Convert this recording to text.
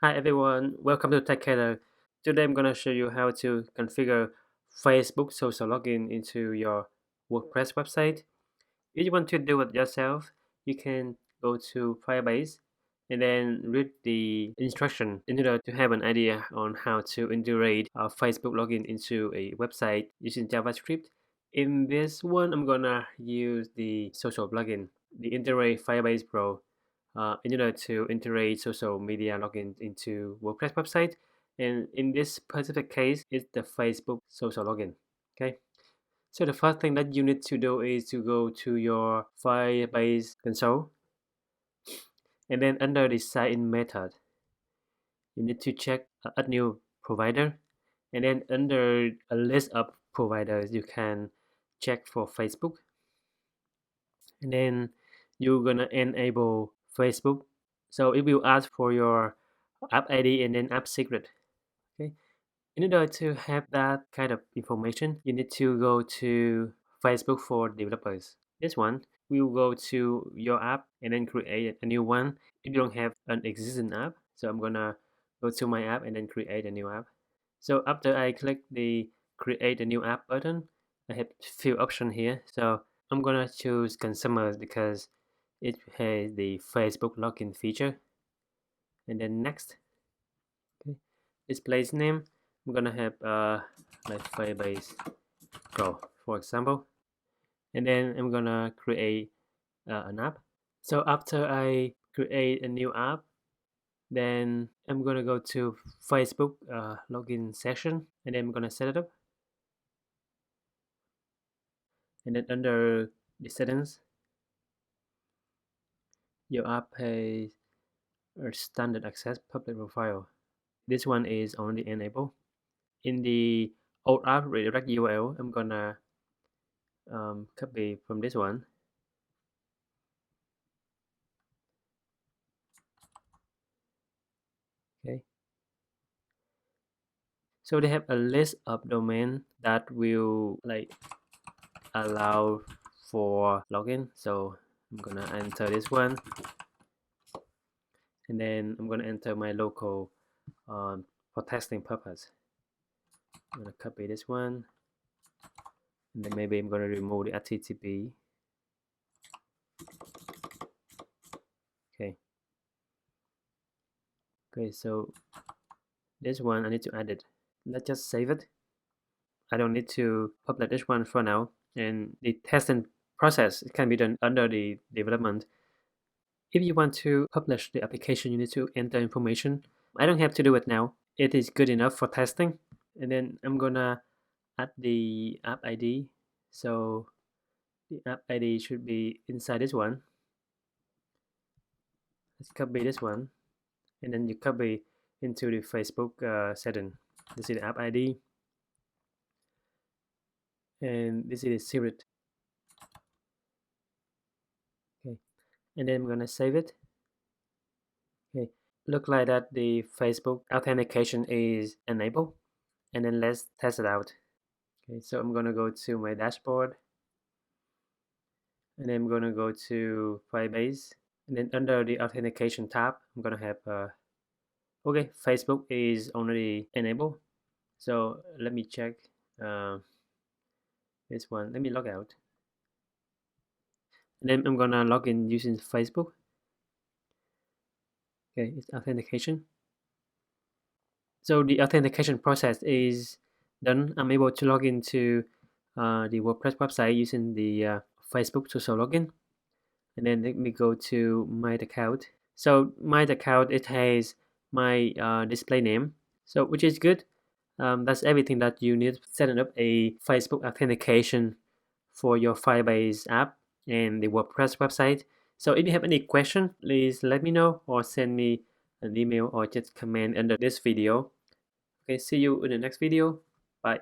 Hi everyone, welcome to TechCater. Today I'm going to show you how to configure Facebook social login into your WordPress website. If you want to do it yourself, you can go to Firebase and then read the instruction in order to have an idea on how to integrate a Facebook login into a website using JavaScript. In this one, I'm gonna use the social plugin, the Integrate Firebase Pro, in order to integrate social media login into WordPress website. And in this specific case, it's the Facebook social login. Okay. So the first thing that you need to do is to go to your Firebase console, and then under the sign in method, you need to check add new provider, and then under a list of providers, you can check for Facebook, and then you're gonna enable Facebook. So it will ask for your app ID and then app secret. Okay. In order to have that kind of information, you need to go to Facebook for developers. This one will go to your app and then create a new one if you don't have an existing app. So I'm gonna go to my app and then create a new app. So after I click the create a new app button, I have few options here. So I'm gonna choose consumers because it has the Facebook login feature. And then next, okay, display name. I'm gonna have like Firebase Pro, for example, and then I'm gonna create an app. So after I create a new app, then I'm gonna go to Facebook login session, and then I'm gonna set it up, and then under the settings, your app has a standard access public profile. This one is only enabled. In the old app redirect URL, I'm gonna copy from this one. Okay. So they have a list of domain that will like allow for login. So I'm gonna enter this one, and then I'm gonna enter my local for testing purpose. I'm gonna copy this one, and then maybe I'm gonna remove the HTTP. Okay. Okay, so this one I need to add it. Let's just save it. I don't need to publish this one for now. And the testing process can be done under the development. If you want to publish the application, you need to enter information. I don't have to do it now. It is good enough for testing. And then I'm gonna add the app ID. So the app ID should be inside this one. Let's copy this one, and then you copy into the Facebook setting. This is the app ID, and this is the secret. Okay, and then I'm gonna save it. Okay, look like that the Facebook authentication is enabled, and then let's test it out. Okay, so I'm gonna go to my dashboard, and then I'm gonna go to Firebase, and then under the authentication tab, I'm gonna have okay, Facebook is already enabled. So let me check this one. Let me log out, and then I'm gonna log in using Facebook. Okay, it's authentication. So the authentication process is done. I'm able to log into the WordPress website using the Facebook social login. And then let me go to my account. So my account, it has my display name, so which is good. That's everything that you need setting up a Facebook authentication for your Firebase app and the WordPress website. So if you have any question, please let me know or send me an email or just comment under this video. Okay, see you in the next video. Bye.